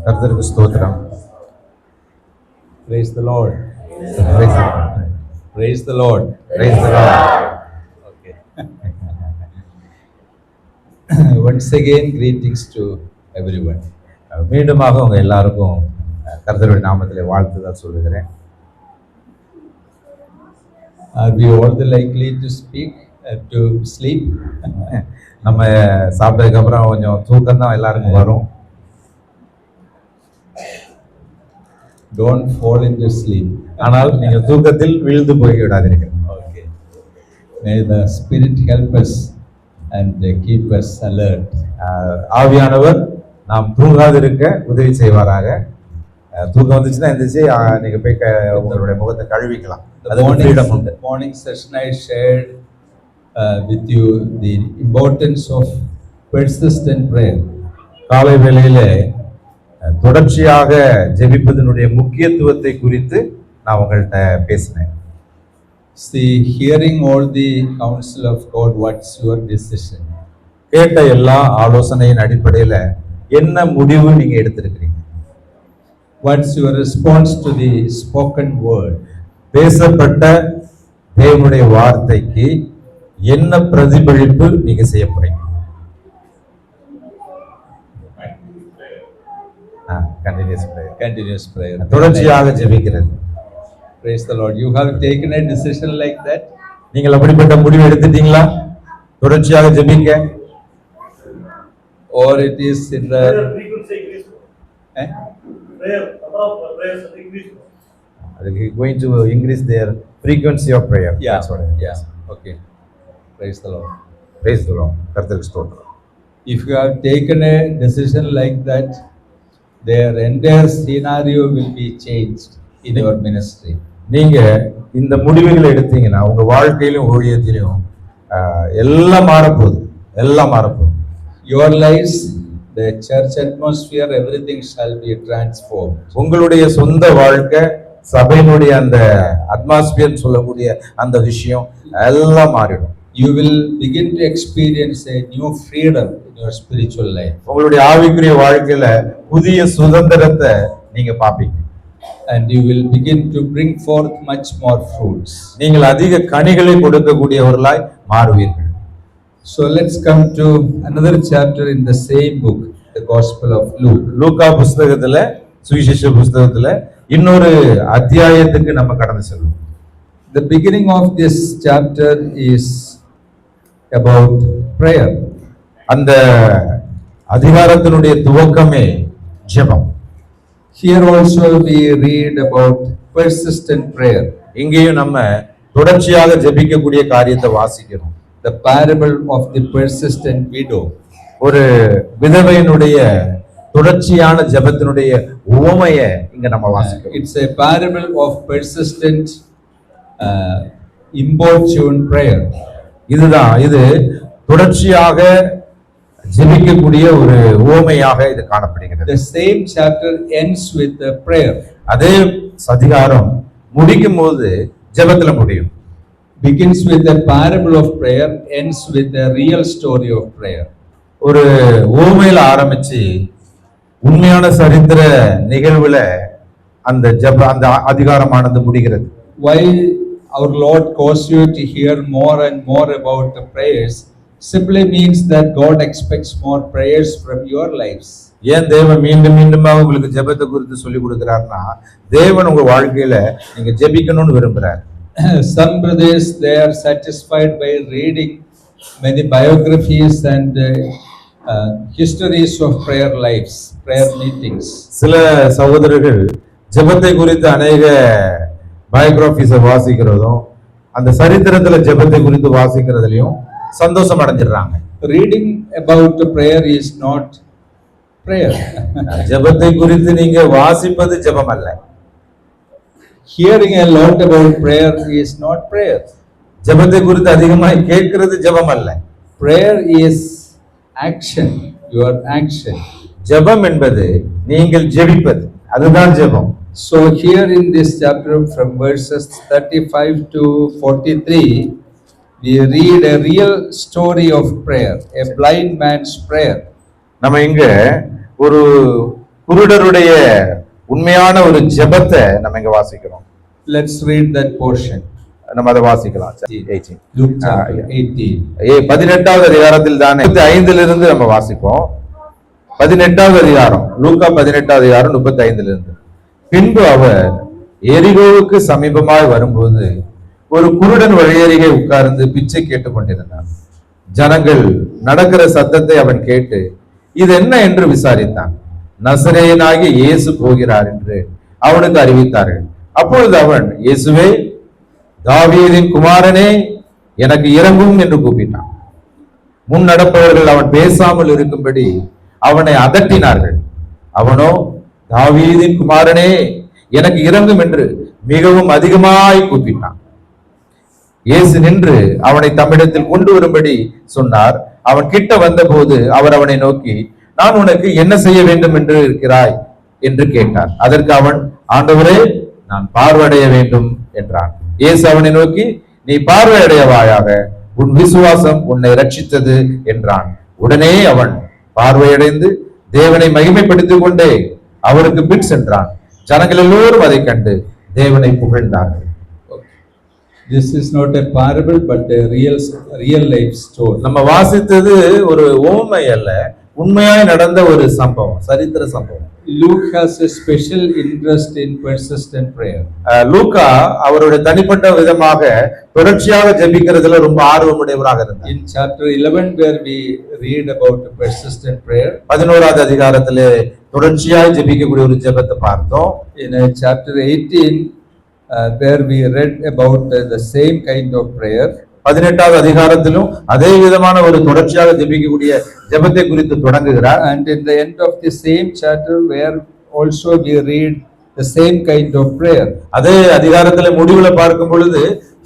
கர்த்தருக்கு ஸ்தோத்திரம். Praise the Lord. Praise the Lord. Praise the Lord. Praise the Lord. Okay. Once again, greetings to everyone. மீண்டுமாக உங்க எல்லாருக்கும் கர்த்தருடைய நாமத்திலே வாழ்த்துதல் சொல்லுகிறேன். Are we all likely to speak to sleep? நம்ம சாப்பிட்டதுக்கு அப்புறம் கொஞ்சம் தூக்கம் தான் எல்லாருக்கும் வரும். Don't fall into sleep. ஆனால் நீங்கள் தூக்கத்தில் வீழ்ந்து போய் விடாதீர்கள். Okay. May the Spirit help us and keep us alert. ஆவியானவர் நாம் தூங்காதிருக்க உதவி செய்வாராக. தூக்கம் வந்துச்சுன்னா எந்திரிச்சு நீங்க போய் உங்களுடைய முகத்தை கழுவிக்கலாம். The morning session I shared with you the importance of persistent prayer. காலை வேளையிலே தொடர்ச்சியாக ஜெபிப்பதனுடைய முக்கியத்துவத்தை குறித்து நான் உங்கள்கிட்ட பேசினேன். See, hearing all the counsel of God, what's your decision? கேட்ட எல்லா ஆலோசனையின் அடிப்படையில் என்ன முடிவு நீங்க எடுத்திருக்கிறீங்க? What's your response to the spoken word? பேசப்பட்ட தேவனுடைய வார்த்தைக்கு என்ன பிரதிபலிப்பு நீங்க செய்ய போறீங்க? Continuous prayer. தொடர்ச்சியாக ஜெபிக்கிறது. Praise the Lord. You have taken a decision like that? நீங்கள் அப்படிப்பட்ட முடிவு எடுத்துட்டீங்களா? தொடர்ச்சியாக ஜெபிக்க. Or it is in the going to increase their frequency of prayer. Yeah. Okay. Praise the Lord. Praise the Lord. கர்த்தருக்கு ஸ்தோத்திரம். If you have taken a decision like that, their entire scenario will be changed in your ministry. நீங்க இந்த முடிவுகளை எடுத்தீங்கன்னா உங்க வாழ்க்கையிலும் ஊழியத்திலும் எல்லாம் மாறப்போகுது. Your lives, the church atmosphere, everything shall be transformed. உங்களுடைய சொந்த வாழ்க்கை, சபையினுடைய அந்த அட்மாஸ்பியர் சொல்லக்கூடிய அந்த விஷயம் எல்லாம் மாறிடும். You will begin to experience a new freedom in your spiritual life. உங்களுடைய ஆவிக்குரிய வாழ்க்கையில புதிய சுதந்திரத்தை நீங்க பாப்பீங்க. And you will begin to bring forth much more fruits. நீங்கள் அதிக கனிகளை கொடுக்கக்கூடியவர்களாய் மாறுவீர்கள். So let's come to another chapter in the same book, the Gospel of Luke. லூக்கா புத்தகத்துல, சுவிசேஷ புத்தகத்துல இன்னொரு அத்தியாயத்துக்கு நம்ம கடந்து செல்வோம். The beginning of this chapter is about prayer. அந்த அதிகாரத்தினுடைய துவக்கமே ஜெபம். Here also we read about persistent prayer. இங்கேயும் நம்ம தொடர்ச்சியாக ஜெபிக்கக்கூடிய காரியத்தை வாசிக்கிறோம். The parable of the persistent widow. ஒரு விதவையினுடைய தொடர்ச்சியான ஜெபத்தினுடைய உவமையை இங்க நம்ம வாசிக்கிறோம். It's a parable of persistent importune prayer. இது தொடர்ச்சியாக ஜெபிக்கக்கூடிய ஒரு உவமையாக இது காணப்படுகிறது. The same chapter ends with the prayer. அதே அதிகாரம் முடிக்கும் போது ஜெபத்துல முடியும். Begins with the parable of prayer, ends with the real story of prayer. ஒரு உவமையில ஆரம்பிச்சு உண்மையான சரித்திர நிகழ்வுல அந்த அதிகாரமானது முடிகிறது. Why our Lord caused you to hear more and more about the prayers simply means that God expects more prayers from your lives. ஏன் தேவன் மீண்டும் மீண்டுமாக உங்களுக்கு ஜெபத்தை குறித்து சொல்லி கொடுக்கிறார்னா தேவன் உங்க வாழ்க்கையில நீங்க ஜெபிக்கணும்னு விரும்புறார். Some brothers, they are satisfied by reading many biographies and histories of prayer lives, prayer meetings. சில சகோதரர்கள் ஜெபத்தை குறித்து அநேக பயோகிராபிஸை வாசிக்கிறதும் அந்த சரித்திரத்துல ஜெபத்தை குறித்து வாசிக்கிறதுலயும் சந்தோஷம் அடைஞ்சிடுறாங்க. Reading about the prayer is not prayer. ஜெபத்தை குறித்து நீங்க வாசிப்பது ஜெபம் அல்ல. Hearing a lot about prayer is not prayer. ஜெபத்தை குறித்து அதிகமாக கேட்கிறது ஜெபம் அல்ல. Prayer is action, your action. ஜெபம் என்பது நீங்கள் ஜெபிப்பது, அதுதான் ஜெபம். So here in this chapter from verses 35 to 43 we read a real story of prayer, a blind man's prayer. நம்ம இங்க ஒரு குருடருடைய உண்மையான ஒரு ஜெபத்தை நம்ம இங்க வாசிக்கிறோம். Let's read that portion. நம்ம அதை வாசிக்கலாம். 18. Luke chapter 18. 18வது அதிகாரத்தில் தானே 35 நம்ம வாசிப்போம். 18வது அதிகாரம், லூக்கா 18வது அதிகாரம் 35 பின்பு அவர் எரிகோவுக்கு சமீபமாய் வரும்போது ஒரு குருடன் வழியருகே உட்கார்ந்து பிச்சை கேட்டுக் கொண்டிருந்தான். ஜனங்கள் நடக்கிற சத்தத்தை அவன் கேட்டு இது என்ன என்று விசாரித்தான். நசரேயனாகிய இயேசு போகிறார் என்று அவனுக்கு அறிவித்தார்கள். அப்பொழுது அவன், இயேசுவே, தாவீதின் குமாரனே, எனக்கு இரங்கும் என்று கூப்பிட்டான். முன் நடப்பவர்கள் அவன் பேசாமல் இருக்கும்படி அவனை அதட்டினார்கள். அவனோ, தாவீதின் குமாரனே, எனக்கு இரங்கும் என்று மிகவும் அதிகமாய் கூப்பிட்டான். இயேசு நின்று அவனை தம்மிடத்தில் கொண்டு வரும்படி சொன்னார். அவன் கிட்ட வந்தபோது அவர் அவனை நோக்கி, நான் உனக்கு என்ன செய்ய வேண்டும் என்று இருக்கிறாய் என்று கேட்டார். அதற்கு அவன், ஆண்டவரே, நான் பார்வையடைய வேண்டும் என்றான். இயேசு அவனை நோக்கி, நீ பார்வையடையவாயாக, உன் விசுவாசம் உன்னை ரட்சித்தது என்றான். உடனே அவன் பார்வையடைந்து தேவனை மகிமைப்படுத்திக் கொண்டே அவருக்கு பின் சென்றான். ஜனங்கள் எல்லோரும் அதை கண்டு தேவனை புகழ்ந்தார்கள். This is not a parable but a real life story. நம்ம வாசித்தது ஒரு உவமை அல்ல, உண்மையாய் நடந்த ஒரு சம்பவம், சரித்திர சம்பவம். Luke has a special interest in persistent prayer. லூக்கா அவருடைய தனிப்பட்ட விதமாக தொடர்ச்சியாக ஜெபிக்கிறதுல ரொம்ப ஆர்வமுடையவராக இருந்தார். In chapter 11 where we read about persistent prayer, 11வது அதிகாரத்திலே தொடர்ச்சியாய் ஜெபிக்கக்கூடிய ஒரு ஜெபத்தை பார்த்தோம். In chapter 18 where we read about the same kind of prayer, 18வது அதிகாரத்திலும் அதே விதமான ஒரு தொடர்ச்சியாக ஜெபிக்கக்கூடிய ஜெபத்தை குறித்து தொடங்குகிறார். and in the end of the same chapter where also we read the same kind of prayer. அதே அதிகாரத்திலே முடிவுல பார்க்கும் பொழுது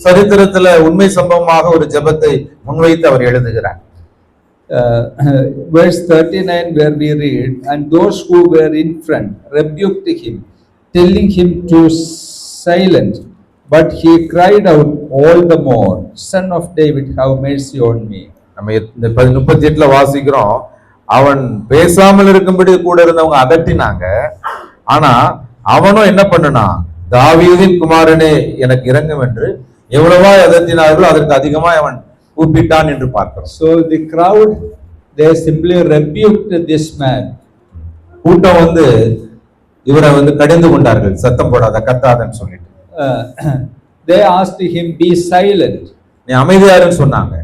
சரித்திரத்துல உண்மை சம்பவமாக ஒரு ஜெபத்தை முன்வைத்து அவர் எழுதுகிறார். Verse 39 where we read, and those who were in front rebuked him, telling him to silent, but he cried out all the more, Son of David, have mercy on me. நம்ம இந்த 38ல வாசிக்கிறோம், அவன் பேசாமல் இருக்கும்படி கூட இருந்தவங்க அதட்டினாங்க. ஆனா அவனும் என்ன பண்ணனா, தாவீதின் குமாரனே, எனக்கு இரங்கும் என்று எவ்வளவா அதட்டினார்களோ அதற்கு அதிகமாக அவன் கூப்பிட்டான் என்று பார்க்கிறோம். So the crowd, they simply rebuked this man. கூட்டம் வந்து இவரை வந்து கடிந்து கொண்டார்கள், சத்தம் போடாத, கத்தாதன்னு சொல்லிட்டு. They asked him, be silent. நீ அமைதியாருன்னு சொன்னாங்க.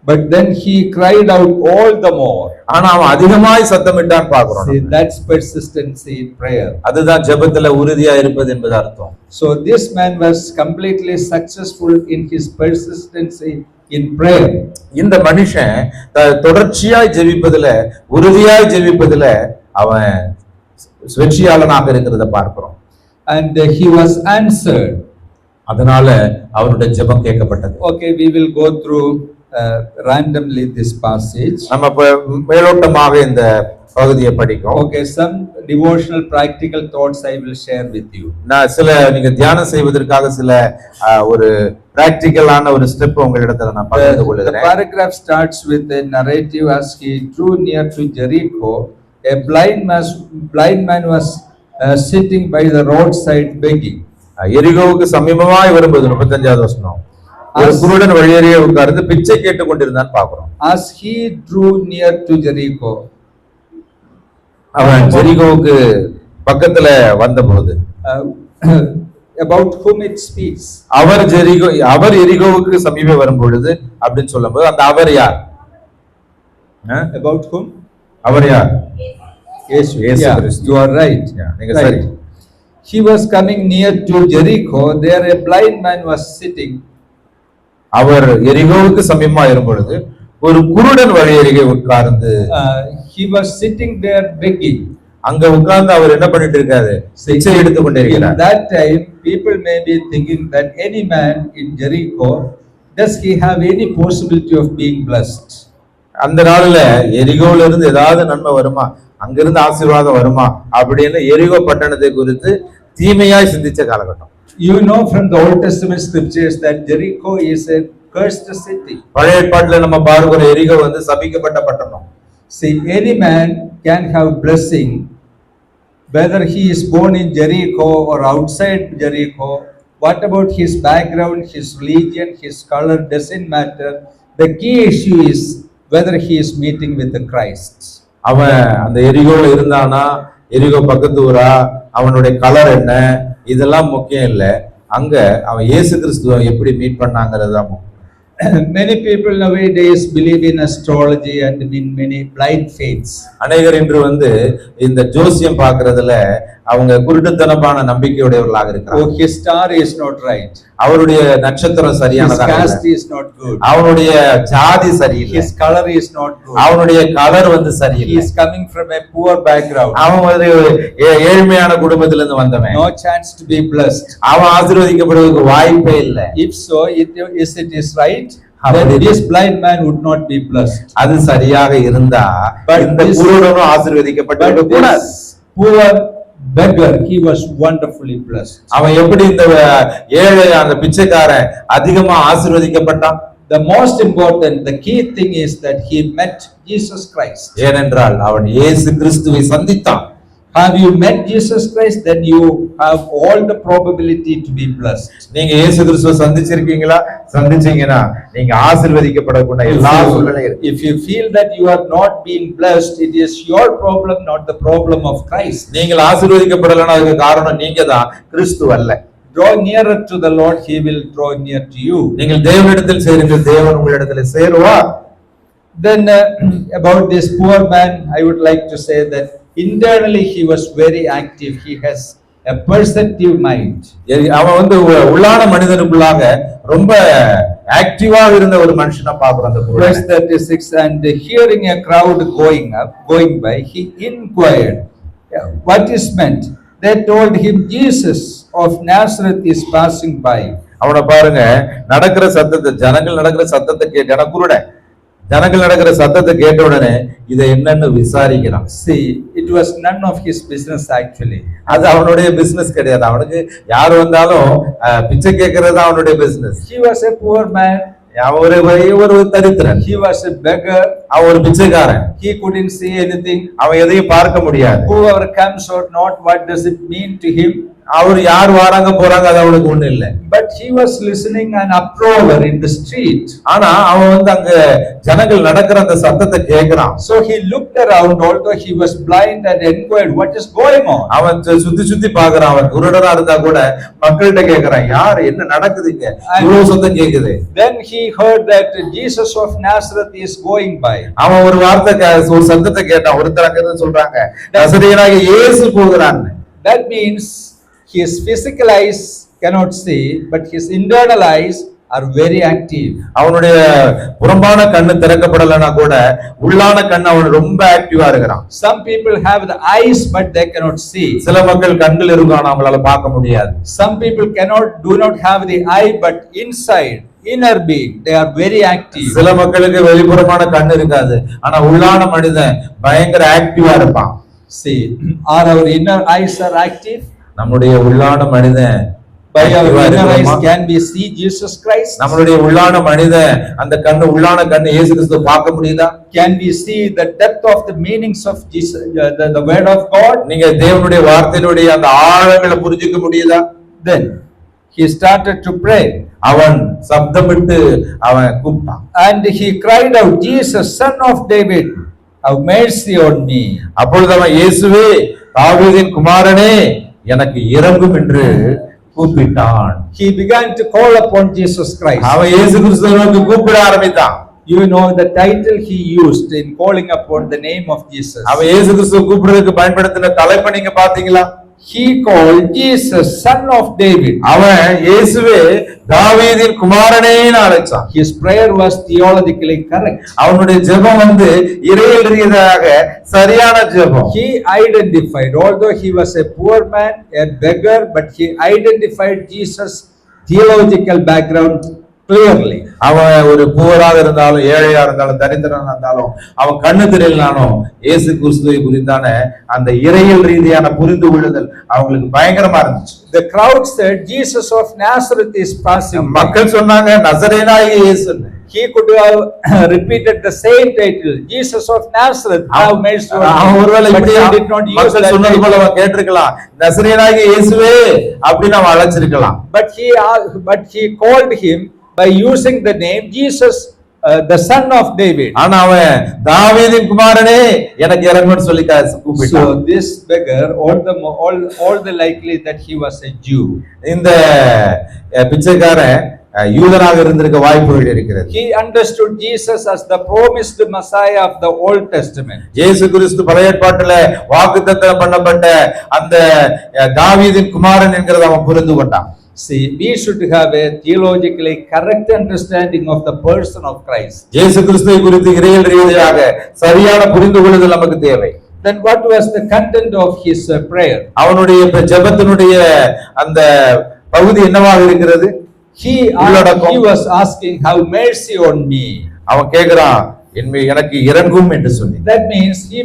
But then he cried out all the more. ஆனா அவன் அதிகமாய் சத்தமிட்டான் பார்க்கிறோம். See, that's persistency in prayer. அதுதான் ஜெபத்துல உறுதியா இருப்பது என்பது அர்த்தம். So this man was completely successful in his persistency in prayer. இந்த மனுஷன் தொடர்ச்சியாய் ஜெபிப்பதுல, உறுதியாய் ஜெபிப்பதுல அவன் வெற்றியாளனாக இருக்கிறத பார்க்கிறோம். And he was answered. அதனால அவருடைய ஜெபம் கேட்கப்பட்டது. Okay, we will go through randomly this passage. நம்ம மேலோட்டமாக இந்த பகுதியை படிக்கும். Okay, some devotional practical thoughts I will share with you. நான் சில நீங்க தியானம் செய்வதற்காக சில ஒரு பிராக்டிகலான ஒரு ஸ்டெப் உங்களிடத்துல நான் பகிர்ந்து கொள்கிறேன். The paragraph starts with a narrative. As he drew near to Jericho, a blind man was sitting by the roadside begging. எரிகோவுக்கு சமீபமாய் வரும்போது 35வது வசனம், ஒரு குருடன் வழியருகே உட்கார்ந்து பிச்சை கேட்டுக் கொண்டிருந்தான் பார்க்கிறோம். As he drew near to Jericho, அவன் ஜெரிகோவுக்கு பக்கத்துல வந்தபோது, about whom it speaks. அவர் எரிகோவுக்கு சமீபம் வரும் பொழுது அப்படின்னு சொல்லும்போது அந்த அவர் யார்? About whom? அவர் யார்? Yes, you are right. நீங்க சரி. He was coming near to Jericho. There a blind man was sitting. அவர் எரிகோவுக்கு சமீபமா இருக்கும் பொழுது ஒரு குருடன் வழியருகே உட்கார்ந்து, he was sitting there begging. அங்க உட்கார்ந்து அவர் என்ன பண்ணிட்டு இருக்காரு? பிச்சை எடுத்துக் கொண்டிருக்கிறார். In that time people may be thinking that any man in Jericho, does he have any possibility of being blessed? அந்த நாள்ல எரிகோல இருந்து ஏதாவது நன்மை வருமா, அங்கிருந்து ஆசீர்வாதம் வருமா அப்படின்னு எரிகோ பட்டணத்தை குறித்து தீமையாய் சிந்திச்ச காலகட்டம். You know from the Old Testament scriptures that Jericho is a cursed city. பழைய ஏற்பாட்டுல நம்ம பார்க்கிற எரிகோ வந்து சபிக்கப்பட்ட பட்டணம். See, any man can have blessing whether he is born in Jericho or outside Jericho, what about his background, his religion, his color doesn't matter. The key issue is whether he is meeting with the Christ. அவன் அந்த எரிகோல இருந்தானா, எரிகோ பக்கத்து ஊரா, அவனுடைய colour என்ன, இதெல்லாம் முக்கியம் இல்லை. அங்க அவன் இயேசு கிறிஸ்துவை எப்படி மீட் பண்ணாங்கிறது தான் முக்கியம். Many people nowadays believe in astrology and in many blind faiths. அநேகர் இன்று இந்த ஜோசியம் பார்க்கறதுல அவங்க குருட்டுத்தனமான நம்பிக்கையுடையவர்களாக இருக்கிறாங்க. Oh, his star is not right. அவருடைய நட்சத்திரம் சரியானதா His இல்ல. caste is not good. அவனுடைய ஜாதி சரியில்லை. His color is not good. அவனுடைய கலர் He சரியில்லை. is coming from a poor background. அவன் ஏழ்மையான குடும்பத்துல இருந்து வந்தவன். No chance to be blessed. அவன் ஆசீர்வதிக்கப்படுவதற்கு வாய்ப்பே இல்லை. If so, it is right, then this blind man would not be blessed. அது சரியாக இருந்தா But இந்த this- குருடனும் ஆசீர்வதிக்கப்பட்டிருக்க But கூடாது. this poor beggar, he was wonderfully blessed. அவன் எப்படி இந்த ஏழை அந்த பிச்சைக்காரன் அதிகமா ஆசீர்வதிக்கப்பட்டான்? The most important, the key thing is that he met Jesus Christ. ஏனென்றால் அவன் இயேசு கிறிஸ்துவை சந்தித்தான். Have you met Jesus Christ? Then you have all the probability to be blessed. நீங்க இயேசு கிறிஸ்துவை சந்திச்சிருக்கீங்களா? சந்திச்சீங்கன்னா நீங்க ஆசீர்வதிக்கப்படக்கூடிய எல்லா சூழ்நிலையும் இருக்கு. If you feel that you are not being blessed, it is your problem, not the problem of Christ. நீங்கள் ஆசீர்வதிக்கப்படலைன்னா அதுக்கு காரணம் நீங்க தான், கிறிஸ்து அல்ல. Draw nearer to the Lord, he will draw near to you. நீங்கள் தேவனிடத்தில் சேருங்கள், தேவன் உங்களிடத்தில் சேருவார். Then about this poor man, I would like to say that internally he was very active. He has a perceptive mind. அவன் உள்ளான மனிதனுக்குள்ளாக ரொம்ப ஆக்டிவா இருந்த ஒரு மனுஷனா பார்க்கிறோம் அந்த Verse குருடன். 36, and hearing a crowd going by, he inquired what is meant. They told him, Jesus of Nazareth is passing by. அவனை பாருங்க, நடக்கிற சத்தத்தை, ஜனங்கள் நடக்கிற சத்தத்தை கேட்ட குருடன், ஜனங்கள் நடக்கிற சத்தத்தை கேட்ட உடனே இதை என்னன்னு விசாரிக்கிறான். See, it was none of his business actually. அது அவனுடைய பிசினஸ் கிடையாது. அவனுக்கு யார் வந்தாலும் பிச்சை கேட்கறது அவனுடைய business. He was a poor man. அவன் ஒரு தரித்திரன். He was a beggar. அவன் ஒரு பிச்சைக்காரன். He couldn't see anything. அவன் எதையும் பார்க்க முடியாது. Whoever comes or not, what does it mean to him? அவர் யார் வராங்க போறாங்க அது அவனுக்கு ஒண்ணு இல்லை. But he was listening an uproar in the street. ஆனா அவன் அங்க ஜனங்கள் நடக்கிற அந்த சத்தத்தை கேட்கிறான். So he looked around, although he was blind, and inquired what is going on. அவன் சுத்தி சுத்தி பாக்குறான். அவன் குருடனா இருந்தா கூட மக்கள்கிட்ட கேட்கிறான், யார் என்ன நடக்குதுங்க, இவ்வளவு சத்தம் கேக்குது. Then he heard that Jesus of Nazareth is going by. அவன் ஒரு வார்த்தை ஒரு சத்தத்தை கேட்டான். ஒருத்தர் அங்க இருந்து சொல்றாங்க, நசரேயனாகிய இயேசு போகிறான். That means his physical eyes cannot see, but his internal eyes are very active. அவனுடைய புறம்பான கண்ணு திறக்கப்படலைன்னா கூட உள்ளான கண்ணு அவன் ரொம்ப ஆக்டிவா இருக்கிறான். Some people have the eyes but they cannot see. சில மக்கள் கண்கள் இருக்கும் ஆனா அவங்களால பார்க்க முடியாது. Some people do not have the eye, but inside, inner being, they are very active. சில மக்களுக்கு வெளிப்புறமான கண்ணு இருக்காது, ஆனா உள்ளான மனிதன் பயங்கர ஆக்டிவா இருப்பான். See, are our inner eyes are active? நம்முடைய உள்ளான மனிதன் By our active-ஆ inner eyes, இருக்கிறோமா? can we see Jesus Christ? நம்மளுடைய உள்ளான மனிதன் அந்த கண்ணு, உள்ளான கண்ணு இயேசு கிறிஸ்துவை பார்க்க முடியுதா? Can we see the depth of the meanings of Jesus, the word of God? நீங்க தேவனுடைய வார்த்தையினுடைய அந்த ஆழங்களை புரிஞ்சுக்க முடியுதா? Then he started to pray. அவன் சப்தமிட்டு அவன் கூப்பிட்டான். And he cried out, Jesus, son of David, have mercy on me. அப்பொழுது அவன், இயேசுவே தாவீதின் குமாரனே எனக்கு இரங்கும் என்று கூப்பிட்டான். He began to call upon Jesus Christ. அவன் இயேசு கிறிஸ்துவை நோக்கி கூப்பிட ஆரம்பித்தான். You know the title he used in calling upon the name of Jesus. அவன் இயேசு கிறிஸ்துவை கூப்பிடுறதுக்கு பயன்படுத்தின தலைப்பை நீங்க பாத்தீங்களா? He called Jesus, son of David. அவன் இயேசுவே தாவீதின் குமாரனேன்னு அழைச்சான். His prayer was theologically correct. அவனுடைய ஜெபம் இறையியல் ரீதியாக சரியான ஜெபம். He identified, although he was a poor man, a beggar, but he identified Jesus' theological background clearly. அவன் ஒரு புவராக இருந்தாலும் ஏழையா இருந்தாலும் தரித்திரனா இருந்தாலும் அவன் கண்ணு தெரியலனாலும் இயேசு கிறிஸ்துவை குறித்தான அந்த இறையியல் ரீதியான புரிந்து கொள்ளுதல் அவங்களுக்கு பயங்கரமா இருந்துச்சு. The crowd said, Jesus of Nazareth is passing by. மக்கள் சொன்னாங்க நசரேயனாகிய இயேசு. He could have repeated the same title, Jesus of Nazareth, have mercy on me. அவன் ஒருவேளை But இப்படி he did not use மக்கள் that சொன்னது போல title. அவன் கேட்டிருக்கலாம், நசரேயனாகிய இயேசுவே அப்படின்னு அவன் அழைச்சிருக்கலாம். But he called him by using the name Jesus, the son of David. ஆனா அவன் தாவீதின் குமாரனே எனக்கு இறங்குன்னு சொல்லி கூப்பிட்டான். So this beggar, all the likely that he was a Jew. இந்த பிச்சைக்காரன் யூதனாக இருந்திருக்க வாய்ப்புகள் இருக்கிறது. He understood Jesus as the promised Messiah of the Old Testament. இயேசு கிறிஸ்து பழைய ஏற்பாட்டில வாக்குத்தத்தம் பண்ணப்பட்ட அந்த தாவீதின் குமாரன் என்கிறதை அவன் புரிந்து கொண்டான். See, we should have a theologically correct understanding of the person of Christ. இயேசு கிறிஸ்துவை குறித்து இறையியல் ரீதியாக சரியான புரிந்து கொள்ளுதல் நமக்கு தேவை. Then what was the content of his prayer? அவனுடைய ஜெபத்தினுடைய அந்த பகுதி என்னவாக இருக்கிறது? He was asking, have mercy on me. அவன் கேக்குறான், எனக்கு இறங்கும் என்று சொல்லி. That means he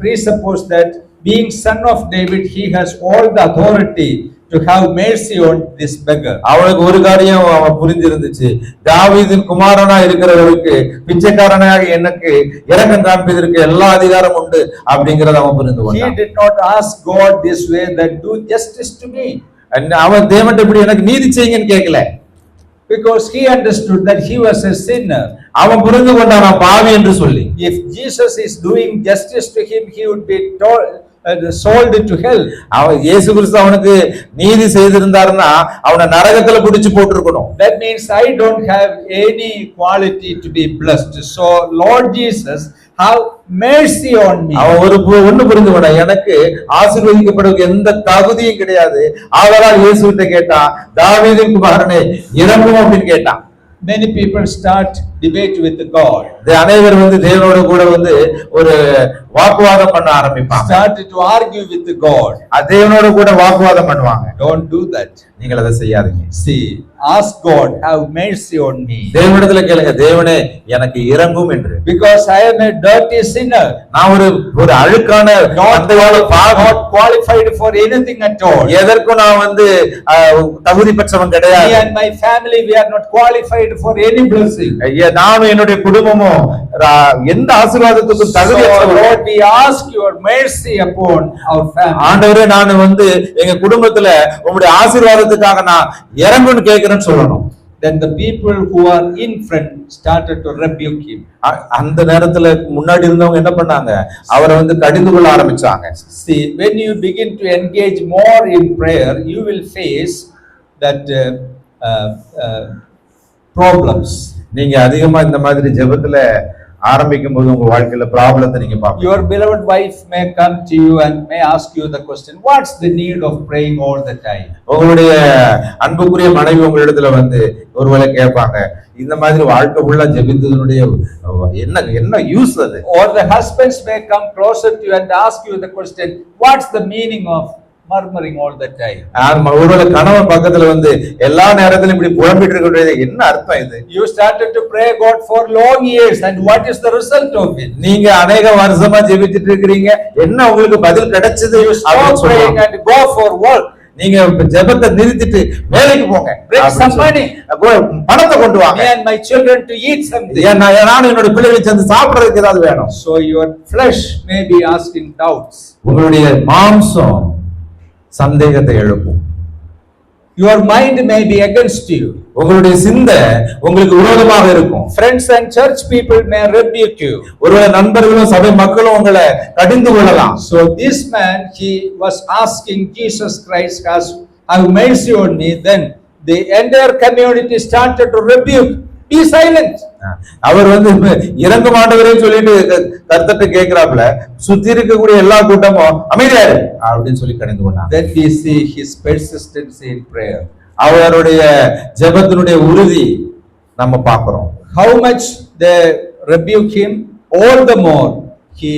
presupposed that being son of David, he has all the authority to have mercy on this beggar. அவனுக்கு ஒரு காரியம் அவன் புரிஞ்சிருந்துச்சு, தாவீதின் குமாரனா இருக்கிறவருக்கு பிச்சைக்காரனாக எனக்கு இரக்கம் காண்பதற்கு எல்லா அதிகாரம் உண்டு அப்படிங்கறத அவன் புரிந்து கொண்டான். He did not ask God this way, that do justice to me. அவன் தேவன்ட்ட இப்படி எனக்கு நீதி செய்யுங்கன்னு கேட்கல. Because he understood that he was a sinner. அவன் புரிந்து கொண்டான் நான் பாவி என்று சொல்லி. If Jesus is doing justice to him, he would be sold to hell. அவன் இயேசு கிறிஸ்து அவனுக்கு நீதி செய்திருந்தாருன்னா அவனை நரகத்துல பிடிச்சு போட்டுருக்கணும். That means I don't have any quality to be blessed. So Lord Jesus, have mercy on me. அவன் ஒண்ணு புரிந்து கொண்டான், எனக்கு ஆசீர்வதிக்கப்படுவதற்கு எந்த தகுதியும் கிடையாது. ஆதலால் இயேசுவிட்ட கேட்டான், தாவீதின் குமாரனே இறங்கும் அப்படின்னு கேட்டான். Many people start debate with God. அனைவர் தேவனோட கூட ஒரு வாக்குவாதம் பண்ண ஆரம்பிப்பாங்க. Start to argue with God. தேவனோட கூட வாக்குவாதம் பண்ணுவாங்க. Don't do that. நீங்கள் அதை செய்யாதீங்க. See, ask God, have mercy on me. தேவனிடத்துல கேளுங்க, தேவனே எனக்கு இறங்கும் என்று. Because I am a dirty sinner. நான் ஒரு அழுக்கான not qualified for anything at all. எதற்கும் நான் தகுதி பெற்றவன் கிடையாது. Me and my family, we are not qualified for any blessing. நானும் என்னுடைய குடும்பமும் எந்த ஆசீர்வாதத்துக்கும் தகுதியற்றவர்கள். Lord, we ask your mercy upon our family. ஆண்டவரே, நான் எங்க குடும்பத்துல உம்முடைய ஆசீர்வாதத்துக்காக நான் இறங்குன்னு கேக்குறேன்னு சொல்லணும். Then the people who are in front started to rebuke him. அந்த நேரத்துல முன்னாடி இருந்தவங்க என்ன பண்ணாங்க, அவரை கடிந்து கொள்ள ஆரம்பிச்சாங்க. See, when you begin to engage more in prayer, you will face that problems. நீங்க அதிகமா இந்த மாதிரி ஜெபத்துல ஆரம்பிக்கும் போது உங்க வாழ்க்கையில ப்ராப்ளத்தை நீங்க பாப்பீங்க. Your beloved wife may come to you and may ask you the question, what's the need of praying all the time? உங்களுடைய அன்புக்குரிய மனைவி உங்களிடத்துல ஒருவேளை கேட்பாங்க, இந்த மாதிரி வாழ்க்கை ஃபுல்லா ஜெபித்ததனுடைய என்ன யூஸ் அது? Or the husbands may come closer to you and ask you the question, what's the meaning of murmuring all the time? ஒருவேளை கணவன் பக்கத்துல எல்லா நேரத்திலும் இப்படி புலம்பிட்டு இருக்கிறது என்ன அர்த்தம் இது? You started to pray God for long years, and what is the result of it? நீங்க अनेक வருஷமா ஜெபிச்சிட்டு இருக்கீங்க, என்ன உங்களுக்கு பதில் கிடைச்சது? You stop praying and go for work. நீங்க ஜெபத்தை நிறுத்திட்டு வேலைக்கு போங்க. Bring some money. பணத்தை கொண்டு வாங்க. Me and my children to eat something. நான் என்னோட பிள்ளைகளுக்கு சேர்ந்து சாப்பிடுறதுக்கு ஏதாவது வேணும். So your flesh may be asking doubts. உங்களுடைய மாம்சம் சந்தேகத்தை எழுப்பும். Your mind may be against you. உங்களுடைய சிந்தை உங்களுக்கு விரோதமாக இருக்கும். Friends and church people may rebuke you. ஒருவேளை நண்பர்களும் சபை மக்களும் உங்களை கடிந்து கொள்ளலாம். So this man, he was asking Jesus Christ, have mercy on me. Then the entire community started to rebuke. Be silent. அவர் இறங்கும் ஆண்டவரே சொல்லிட்டு கர்த்தர்ட்ட கேக்குறாப்ல, சுத்தி இருக்கக்கூடிய எல்லா கூட்டமும் அமைதியா இரு அப்படின்னு சொல்லி கடிந்து கொண்டாங்க. Then we see his persistency in prayer. அவருடைய ஜெபத்தினுடைய உறுதி நம்ம பார்க்கிறோம். How much they rebuke him, all the more he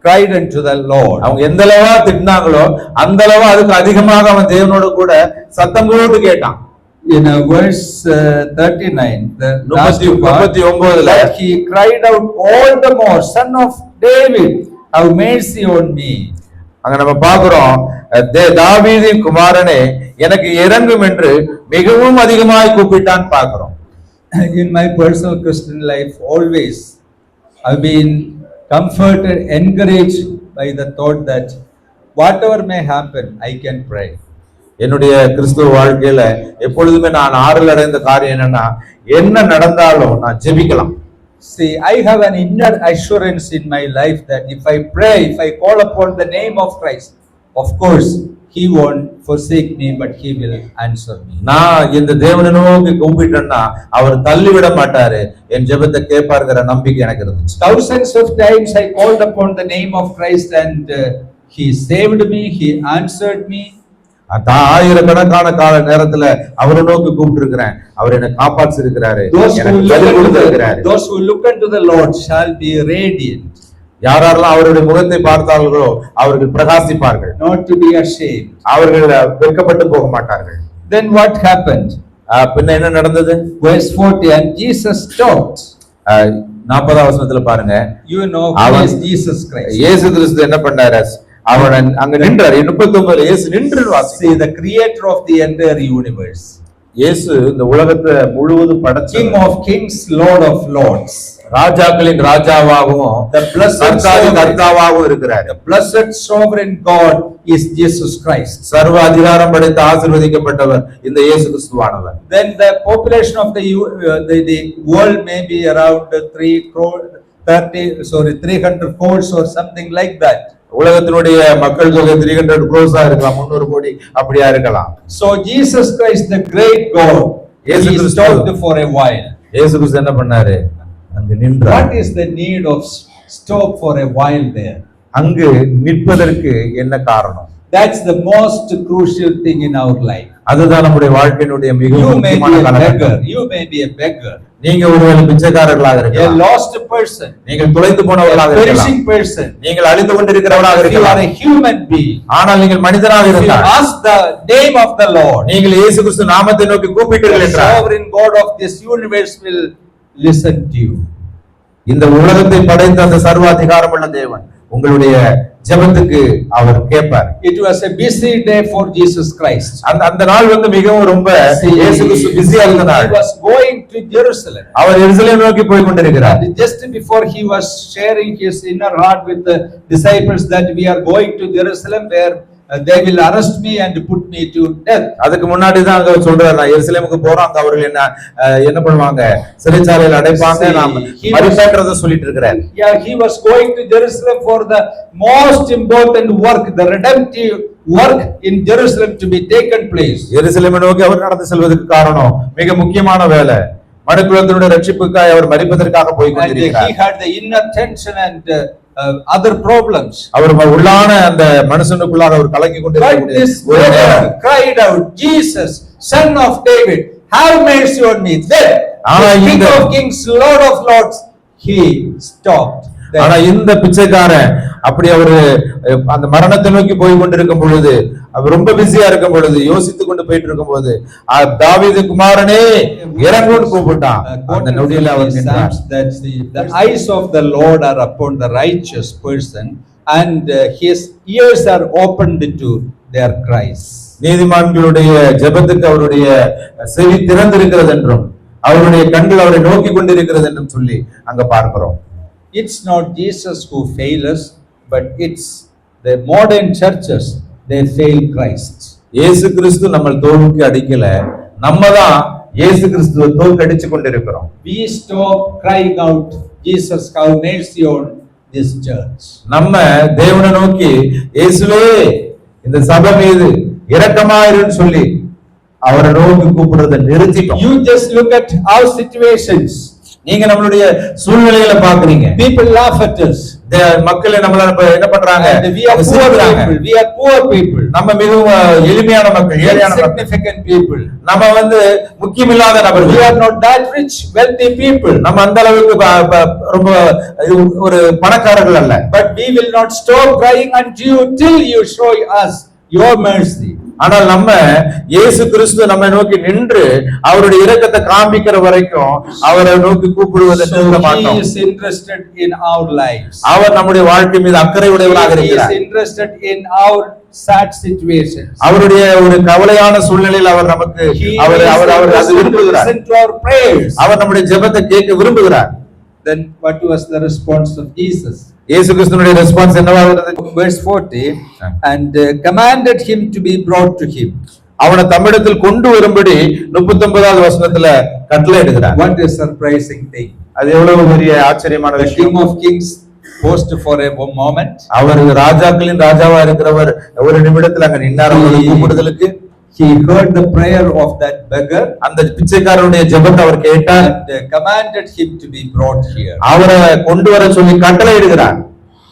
cried unto the Lord. அவங்க எந்த அளவா திட்டினாங்களோ அந்த அளவா அதுக்கு அதிகமாக அவன் தேவனோட கூட சத்தம் போட்டு கேட்டான். In verse 39, the last part, 39 that he cried out all the more, Son of David, have mercy on me. அங்க நம்ம பார்க்கிறோம், தாவீதின் குமாரனே எனக்கு இறங்கும் என்று மிகவும் அதிகமாய் கூப்பிட்டான் பார்க்கிறோம். In my personal Christian life, always I've been comforted, encouraged by the thought that whatever may happen, I can pray. என்னுடைய கிறிஸ்துவ வாழ்க்கையில எப்பொழுதுமே நான் ஆறுதல் அடைந்த காரியம் என்னன்னா, என்ன நடந்தாலும் நான் ஜெபிக்கலாம். See, I have an inner assurance in my life that if I pray, if I call upon the name of Christ, of course, He won't forsake me, but He will answer me. நான் இந்த தேவனை நோக்கி கூப்பிட்டேன்னா அவர் தள்ளிவிட மாட்டாரு, என் ஜெபத்தை கேட்பார்ங்கிற நம்பிக்கை எனக்கு இருந்துச்சு. Thousands of times I called upon the name of Christ and He saved me, He answered me. ஆயிரக்கணக்கான கால நேரத்துல அவரை நோக்கி கூப்பிட்டு இருக்கிறேன், அவர் என்னை காப்பாற்றி இருக்கிறாரு. Those who look unto the Lord shall be radiant. யாரெல்லாம் அவருடைய முகத்தை பார்த்தார்களோ அவர்கள் பிரகாசிப்பார்கள். Not to be ashamed. அவர்கள் வெட்கப்பட்டு போக மாட்டார்கள். Then what happened? பின்ன என்ன நடந்தது? Verse 40, and Jesus stopped. 40வது வசனத்துல பாருங்க, you know who is Jesus Christ. இயேசு கிறிஸ்து என்ன பண்ணாரு? அவன் அங்க நின்றார். 39 இயேசு நின்று வாசி. See, the creator of the entire universe. இயேசு இந்த உலகத்தை முழுவதும் படைச்ச King of kings, Lord of lords. ராஜாக்களின் ராஜாவாகவும் the blessed கர்த்தாவாகவும் இருக்கிறார். The blessed sovereign God is Jesus Christ. சர்வ அதிகாரம் படைத்த ஆசீர்வதிக்கப்பட்டவர் இந்த இயேசு கிறிஸ்துவானவர். Then the population of the world may be around 300 crores or something like that. உலகத்தினுடைய மக்கள் தொகை 300 crores இருக்கலாம், 300 கோடி அப்படியா இருக்கலாம். So Jesus Christ, the great God, He stopped for a while. இயேசு கிறிஸ்து என்ன பண்ணாரு? அங்க நின்றார். What is the need of stop for a while there? அங்கு நிற்பதற்கு என்ன காரணம்? That's the most crucial thing in our life. அதுதான் நம்முடைய வாழ்க்கையினுடைய மிக முக்கியமான காரணம். You may be a beggar. நீங்க ஒருவேளை பிச்சைக்காரர்களாக இருக்கலாம். A lost person. நீங்கள் தொலைந்து போனவர்களாக இருக்கலாம். Perishing person. நீங்கள் அழிந்து கொண்டிருக்கிறவர்களாக இருக்கலாம். You are a human being. ஆனால் நீங்கள் மனிதனாக இருந்தால், ask the name of the Lord, நீங்கள் இயேசு கிறிஸ்து நாமத்தை நோக்கி கூப்பிட்டீர்கள் என்றால், the sovereign God of this universe will listen to you. இந்த உலகத்தை படைத்த அந்த சர்வ அதிகாரமுள்ள தேவன் உங்களுடைய ஜெபத்துக்கு அவர் கேட்பார். It was a busy day for Jesus Christ. அந்த நாள் வந்து மிகவும் ரொம்ப இயேசு கிறிஸ்து பிஸியா இருந்த நாள். He was going to Jerusalem. அவர் எருசலேம் நோக்கி போய் கொண்டிருக்கிறார். Just before he was sharing his inner heart with the disciples that we are going to Jerusalem where they will arrest me and put me to death. அதுக்கு முன்னாடி தான் அங்க சொல்றாரு, நான் எருசலேமுக்கு போறேன், அங்க அவர்கள் என்ன பண்ணுவாங்க, சிறைச்சாலையில் அடைப்பாங்க, நாம் மரிப்பேன்றத சொல்லிட்டு இருக்கிறார். Yeah, he was going to Jerusalem for the most important work, the redemptive work in Jerusalem to be taken place. எருசலேமை நோக்கி அவர் நடந்து செல்வதற்கு காரணம் மிக முக்கியமான வேலை, மனுக்குலத்தினுடைய ரட்சிப்புக்காக அவர் மரிப்பதற்காக போய் கொண்டிருக்கிறார். He had the inner tension and other problems. அவர் உள்ளான அந்த மனுஷனுக்குள்ளாக அவர் கலங்கி கொண்டிருக்கிறார். Cried out, Jesus, Son of David, have mercy on me. Then King of kings, Lord of lords, he stopped. ஆனா இந்த பிச்சைக்காரன் அப்படி அவரு அந்த மரணத்தை நோக்கி போய் கொண்டிருக்கும் பொழுது, அவர் ரொம்ப பிஸியா இருக்கும் பொழுது, யோசித்துக் கொண்டு போயிட்டு இருக்கும் போது, தாவீது குமாரனே இறங்குன்னு கூப்பிட்டான். அந்த நொடியில அவர் நின்றார். The eyes of the Lord are upon the righteous person and his ears are opened to their cries. நீதிமான்களுடைய ஜெபத்துக்கு அவருடைய செவி திறந்திருக்கிறது என்றும் அவருடைய கண்கள் அவரை நோக்கி கொண்டிருக்கிறது என்றும் சொல்லி அங்க பார்க்கிறோம். It's not Jesus who fails us, but it's the modern churches, they fail Christ. இயேசு கிறிஸ்து நம்ம தோல்விக்கு அடிக்கல, நம்ம தான் இயேசு கிறிஸ்துவை தோற்கடிச்சு கொண்டிருக்கிறோம். We stop crying out, Jesus, have mercy on this church. நம்ம தேவனை நோக்கி, இயேசுவே இந்த சபை மீது இரக்கமாயிருன்னு சொல்லி அவரை நோக்கி கூப்பிடுறதை நிறுத்திட்டோம். You just look at our situations. நீங்க நம்மளுடைய சூழ்நிலைகளை பாக்குறீங்க. People laugh at us. மக்கள் நம்மள என்ன பண்றாங்க? We are poor people. We are poor people. நம்ம மிகவும் எளிமையான மக்கள், ஏழையான மக்கள், insignificant people. நம்ம வந்து முக்கியமில்லாத நபர்கள். We are not that rich, wealthy people. நம்ம அந்த அளவுக்கு ரொம்ப ஒரு பணக்காரர்கள் அல்ல. But we will not stop crying unto you till you show us your mercy. ஆனால் நம்ம இயேசு கிறிஸ்து நம்மை நோக்கி நின்று அவருடைய இரக்கத்தை காண்பிக்கிற வரைக்கும் அவரை நோக்கி கூப்பிடுவதை நிறுத்த So he மாட்டோம். is interested in our lives. அவர் நம்முடைய வாழ்க்கை மீது அக்கறை உடையவராக He is இருக்கிறார். interested in our sad situations. அவருடைய ஒரு கவலையான சூழ்நிலையில் அவர் நமக்கு He அவர் is அவர் அவர் அது interested to விரும்புகிறார். listen to our prayers. அவர் நம்முடைய ஜெபத்தை கேட்க விரும்புகிறார். Then what was the response of Jesus? இயேசு கிறிஸ்துவினுடைய ரெஸ்பான்ஸ் என்னவாக இருந்தது? Verse 40, and commanded him to be brought to him. அவனை தம்மிடத்தில் கொண்டு வரும்படி 39வது வசனத்துல கட்டளை இடுகிறார். What a surprising thing. அது எவ்வளவு பெரிய ஆச்சரியமான The விஷயம். King of Kings paused for a moment. அவர் ராஜாக்களின் ராஜாவா இருக்கிறவர் ஒரு நிமிடத்தில் அங்க நின்னார் அவருடைய கூப்பிடுதலுக்கு. He heard the prayer of that beggar அந்த பிச்சைக்காரனுடைய ஜெபத்தை அவர் கேட்டார். and commanded him to be brought here. அவரை கொண்டு வர சொல்லி கட்டளை இடுகிறார்.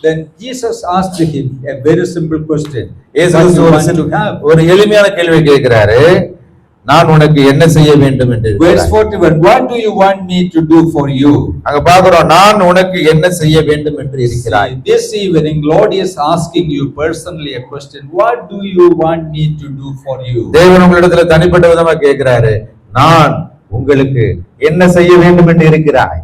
Then Jesus asked him a very simple question. இயேசு What do you Kristu want to have? ஒரு எளிமையான கேள்வி கேட்கிறாரு. நான் உனக்கு என்ன செய்ய வேண்டும் என்று Verse கேட்கிறார். 41, what do you want me to do for you? அங்க பாக்குறோம், நான் உனக்கு என்ன செய்ய வேண்டும் என்று இருக்கிறாய். See, this evening, Lord is asking you personally a question. What do you want me to do for you? தேவன் உங்களிடத்துல தனிப்பட்ட விதமா கேட்கிறாரு, நான் உங்களுக்கு என்ன செய்ய வேண்டும் என்று இருக்கிறாய்.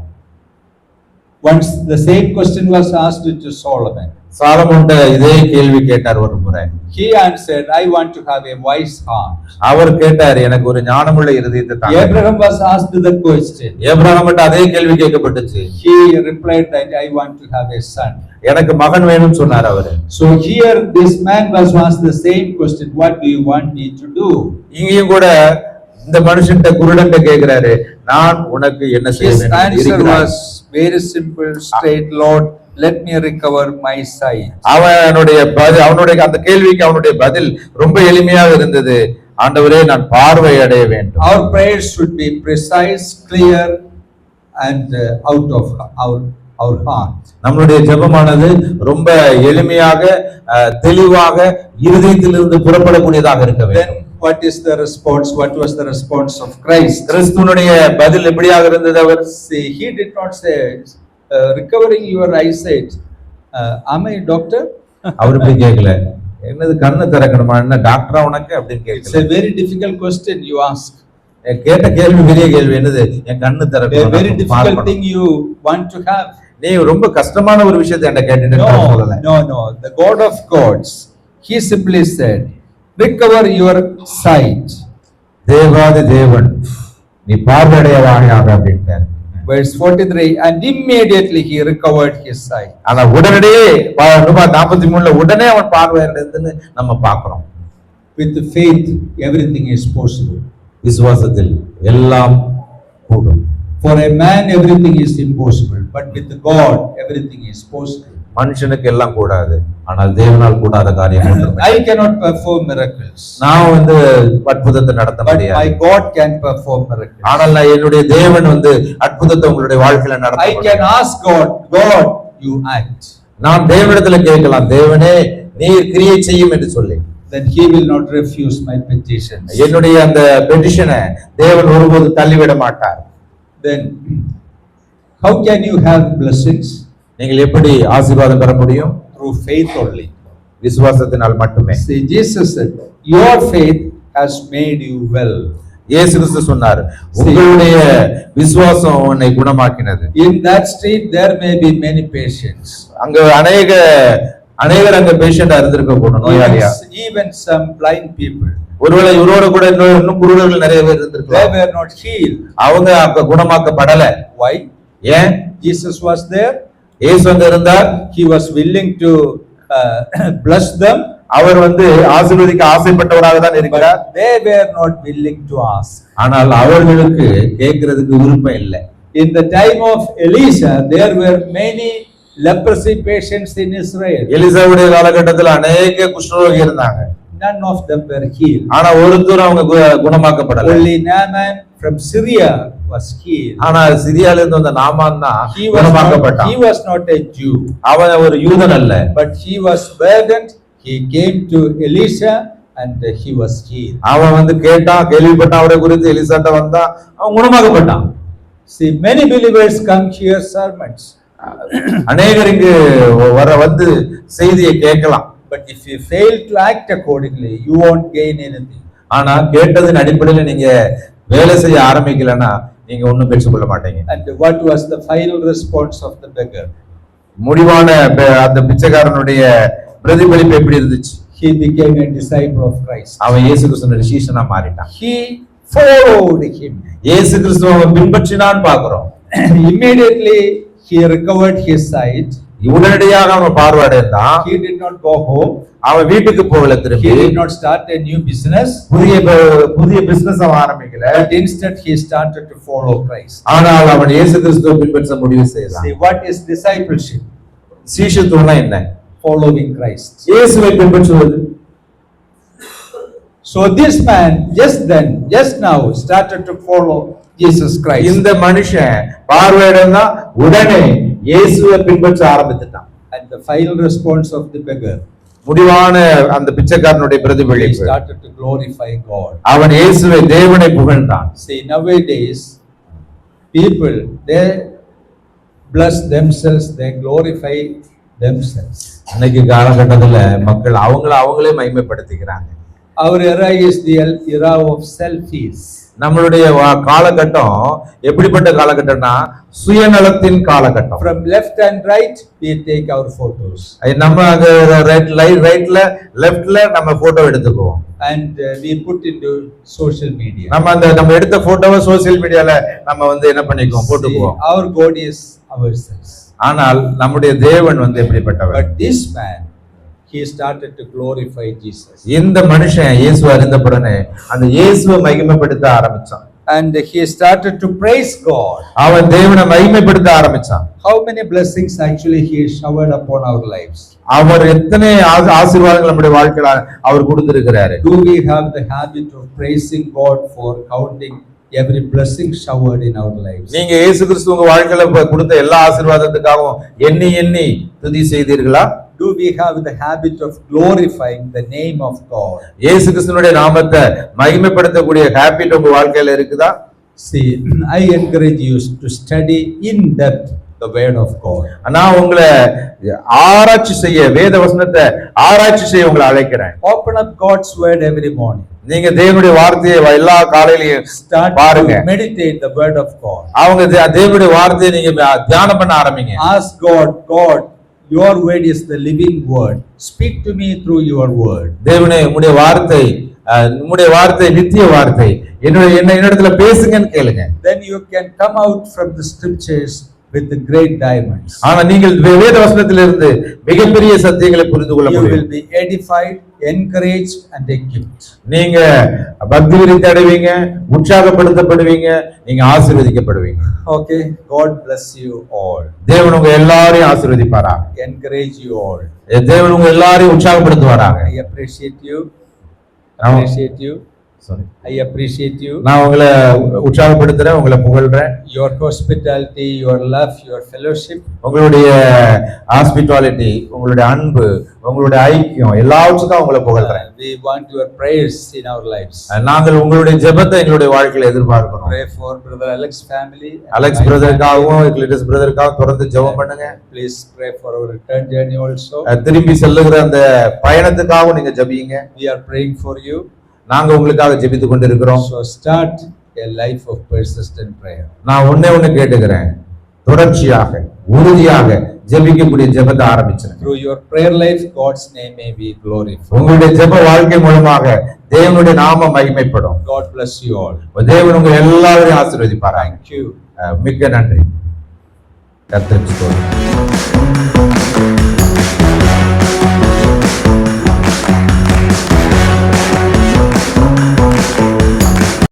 Once the same question was asked to Solomon. சாலமோன்ட்ட இதே கேள்வி கேட்டார் ஒரு முறை. He answered, I want to have a wise heart. அவர் கேட்டார், எனக்கு ஒரு ஞானமுள்ள இருதயத்தை தாங்க. Abraham was asked the question. ஏப்ரகாம்ட்ட அதே கேள்வி கேட்கப்பட்டுச்சு. He replied that I want to have a son. எனக்கு மகன் வேணும்னு சொன்னார் அவரு. So here this man was asked the same question. What do you want me to do? இங்கேயும் கூட இந்த மனுஷன்ட்ட குருடன்ட்ட கேக்குறாரு, நான் உனக்கு என்ன செய்ய His வேண்டும் என்று answer இருக்கிறாய். was very simple, straight. Lord, let me recover my sight. அவனுடைய அந்த கேள்விக்கு அவனுடைய பதில் ரொம்ப எளிமையாக இருந்தது. ஆண்டவரே, நான் பார்வை அடைய வேண்டும். Our prayers should be precise, clear, and out of our heart. நம்மளுடைய ஜெபமானது ரொம்ப எளிமையாக தெளிவாக இருதயத்திலிருந்து புறப்படக்கூடியதாக இருக்க Then வேண்டும். what is the response? What was the response of Christ? கிறிஸ்துவனுடைய பதில் எப்படியாக இருந்தது? அவர் See, he did not say, recovering your eyesight. Am I a doctor? அவர் இப்படி கேட்கல. என்னது கண்ணு திறக்கணுமா, என்ன டாக்டரா உனக்கு அப்படின்னு It's கேட்கல. a very difficult question you ask. கேட்ட கேள்வி பெரிய கேள்வி. என்னது என் கண்ணு A very difficult திறக்கணும். thing you want to have. நீ ரொம்ப கஷ்டமான ஒரு விஷயத்தை என்ன கேட்டுட்டு சொல்லல. No. The God of gods, he simply said, recover your sight. தேவாதி தேவன், நீ பார்வையடையவாயாக அப்படின்ட்டார். Verse 43, and immediately he recovered his sight. ஆனா உடனடியே 43ல உடனே அவன் பார்வையடைந்ததுன்னு நம்ம பார்க்கிறோம். With faith, everything is possible. விசுவாசத்தில் எல்லாம் கூடும். For a man, everything is impossible, but with God, everything is possible. மனுஷனுக்கு எல்லாம் கூடாது, ஆனால் தேவனால் கூடாத காரியம் ஒன்றுமே. I cannot perform miracles, நான் அற்புதத்தை நடத்த but முடியாது. my God can perform miracles. ஆனால் நான் என்னுடைய தேவன் அற்புதத்தை உங்களுடைய வாழ்க்கையில நடத்த I can ask God, God, you act. நாம் தேவனிடத்துல கேட்கலாம், தேவனே நீர் கிரியை செய்யும் என்று சொல்லி. Then he will not refuse my petitions. என்னுடைய அந்த பெட்டிஷனை தேவன் ஒருபோது தள்ளிவிட மாட்டார். Then how can you have blessings? நீங்கள் எப்படி ஆசீர்வாதம் பெற முடியும்? Through faith only. விசுவாசத்தினால் மட்டுமே. See, Jesus said, your faith has made you well. இயேசு கிறிஸ்து சொன்னார், உங்களுடைய விசுவாசம் உன்னை குணமாக்கினது. In that street there may be many patients. அங்க அநேகர் அங்க பேஷண்டா இருந்திருக்க கூடும், நோயாளியா. Even some blind people. ஒருவேளை இவரோட கூட இன்னும் குருடர்கள் நிறைய பேர் They இருந்திருக்கலாம். were not healed. அவங்க அப்ப குணமாக்கப்படல. Why? ஏன்? Jesus was there. இயேசு அங்க இருந்தார். He was willing to bless them. அவர் ஆசீர்வதிக்க ஆசைப்பட்டவராக தான் இருக்கிறார். But they were not willing to ask. ஆனால் அவர்களுக்கு கேட்கிறதுக்கு விருப்பம் இல்லை. In the time of Elisha, there were many leprosy patients in Israel. எலிசாவுடைய காலகட்டத்தில் அநேக குஷ்டரோகி இருந்தாங்க. None of them were healed. ஆனா ஒருத்தரும் அவங்க குணமாக்கப்படல. Only Naaman from Syria was healed. ஆனா சிரியால இருந்து வந்த நாமான் தான் He குணமாக்கப்பட்டான். was not a Jew. அவன் ஒரு யூதன் அல்ல. But he was burdened. He came to Elisha and he was healed. அவன் கேட்டான், கேள்விப்பட்டான் அவரை குறித்து. எலிசாட்ட வந்தான், அவன் குணமாக்கப்பட்டான். See, many believers come hear sermons. அநேகர் இங்கு செய்தியை கேட்கலாம். But if you fail to act accordingly, you won't gain anything. ஆனா கேட்டதின் அடிப்படையில நீங்க வேலை செய்ய ஆரம்பிக்கலன்னா நீங்க ஒண்ணும் பெற்றுக்கொள்ள மாட்டீங்க. And what was the final response of the beggar? முடிவான அந்த பிச்சைக்காரனுடைய பிரதிபலிப்பு எப்படி இருந்துச்சு? He became a disciple of Christ. அவன் இயேசு கிறிஸ்துவின் சீஷனா மாறிட்டான். He followed him. இயேசு கிறிஸ்துவை அவன் பின்பற்றினான்னு பார்க்கிறோம். Immediately he recovered his sight. உடனடியாக அவன் பார்வையடைந்தான். He did not go home. அவன் வீட்டுக்கு போகல திரும்பி. He did not start a new business. புதிய பிசினஸ் அவன் ஆரம்பிக்கல. But instead he started to follow Christ. ஆனால் அவன் இயேசு கிறிஸ்துவை பின்பற்ற முடிவு செய்தான். See, what is discipleship? சீஷத்துவம்னா என்ன? Following Christ. இயேசுவை பின்பற்றுவது. So this man just now started to follow Jesus Christ. இந்த மனுஷன் பார்வையடைந்தா உடனே இயேசுவை பின்பற்ற ஆரம்பித்துட்டான். And the final response of the beggar, முடிவான அந்த பிச்சைக்காரனுடைய he பிரதிபலிப்பு, started to glorify God. அவன் இயேசுவை தேவனை புகழ்ந்தான். See, nowadays people, they bless themselves, they glorify themselves. இன்னைக்கு காலகட்டத்துல மக்கள் அவங்களே மகிமைப்படுத்திக்கிறாங்க. Our era is the era of selfies. நம்மளுடைய காலகட்டம் எப்படிப்பட்ட காலகட்டம்னா சுயநலத்தின் காலகட்டம். From left and right we take our photos. நம்ம ரைட்ல லெஃப்ட்ல நம்ம போட்டோ எடுத்துக்குவோம். And we put into social media. நம்ம எடுத்த போட்டோவை சோசியல் மீடியால நம்ம என்ன பண்ணிக்குவோம், போட்டுக்குவோம். Our God is ourselves. ஆனால் நம்முடைய தேவன் எப்படிப்பட்டவர்? But this man, he started to glorify Jesus. இந்த மனுஷன் இயேசுவை அறிந்தவுடனே அந்த இயேசுவை மகிமைப்படுத்த ஆரம்பிச்சான். And he started to praise God. அவன் தேவனை மகிமைப்படுத்த ஆரம்பிச்சான். How many blessings actually he showered upon our lives? அவர் எத்தனை ஆசீர்வாதங்கள் நம்முடைய வாழ்க்கையில அவர் கொடுத்திருக்கிறாரு. Do we have the habit of praising God for counting every blessing showered in our lives? நீங்க இயேசு கிறிஸ்து உங்க வாழ்க்கையில கொடுத்த எல்லா ஆசீர்வாதத்துக்காகவும் எண்ணி துதி செய்தீர்களா? Do we have the habit of glorifying the name of God? இயேசு கிறிஸ்துவினுடைய நாமத்தை மகிமைப்படுத்தக்கூடிய ஹாபிட் உங்க வாழ்க்கையில இருக்குதா? See, I encourage you to study in depth the word of God. நான் உங்களை ஆராய்ச்சி செய்ய, வேத வசனத்தை ஆராய்ச்சி செய்ய உங்களை அழைக்கிறேன். Open up God's word every morning. நீங்க தேவனுடைய வார்த்தையை எல்லா காலையிலயும் Start பாருங்க. to meditate the word of God. அவங்க தேவனுடைய வார்த்தையை நீங்க தியானம் பண்ண ஆரம்பிங்க. Ask God, your word is the living word. Speak to me through your word. தேவனே உம்முடைய வார்த்தை நித்திய வார்த்தை, என்னிடத்துல பேசுங்கன்னு கேளுங்க. Then you can come out from the scriptures with the great diamonds. ஆனா நீங்கள் வேத வசனத்திலிருந்து மிகப்பெரிய சத்தியங்களை புரிந்து கொள்ள You will முடியும். be edified, encouraged and equipped. நீங்க பக்தி விருத்தி அடைவீங்க, உற்சாகப்படுத்தப்படுவீங்க, நீங்க ஆசீர்வதிக்கப்படுவீங்க. Okay, God bless you all. தேவன் உங்க எல்லாரையும் ஆசீர்வதிப்பாராக. Encourage you all. தேவன் உங்க எல்லாரையும் உற்சாகப்படுத்துவாராக. I appreciate you. Appreciate you. Sorry. I appreciate you. நான் உங்களை உற்சாகப்படுத்துறேன், உங்களை புகழ்றேன். Your hospitality, your love, your fellowship. உங்களுடைய ஹாஸ்பிட்டாலிட்டி, உங்களுடைய அன்பு, உங்களுடைய ஐக்கியம் எல்லாவற்றுக்கும் உங்களை புகழ்றேன். We want your prayers in our lives. நாங்கள் உங்களுடைய ஜெபத்தை எங்களுடைய வாழ்க்கையில எதிர்பார்க்கிறோம். Pray for brother Alex family. Alex பிரதருக்காகவும் கிளிட்டஸ் பிரதருக்காகவும் தொடர்ந்து ஜெபம் பண்ணுங்க. Please pray for our return journey also. திரும்பி செல்லுகிற அந்த பயணத்துக்காகவும் நீங்க ஜெபிங்க. We are praying for you. நாங்க உங்களுக்காக ஜெபித்துக் கொண்டிருக்கிறோம். So start a life of persistent prayer. நான் ஒண்ணே கேட்டுக்கிறேன், தொடர்ச்சியாக உறுதியாக ஜெபிக்கக்கூடிய ஜெபத்தை ஆரம்பிச்சேன். Through your prayer life, God's name may be glorified. உங்களுடைய ஜெப வாழ்க்கை மூலமாக தேவனுடைய நாமம் மகிமைப்படும். God bless you all. தேவன் உங்க எல்லாரையும் ஆசீர்வதிப்பார். Thank you. மிக்க நன்றி. கர்த்தருக்கு ஸ்தோத்திரம்.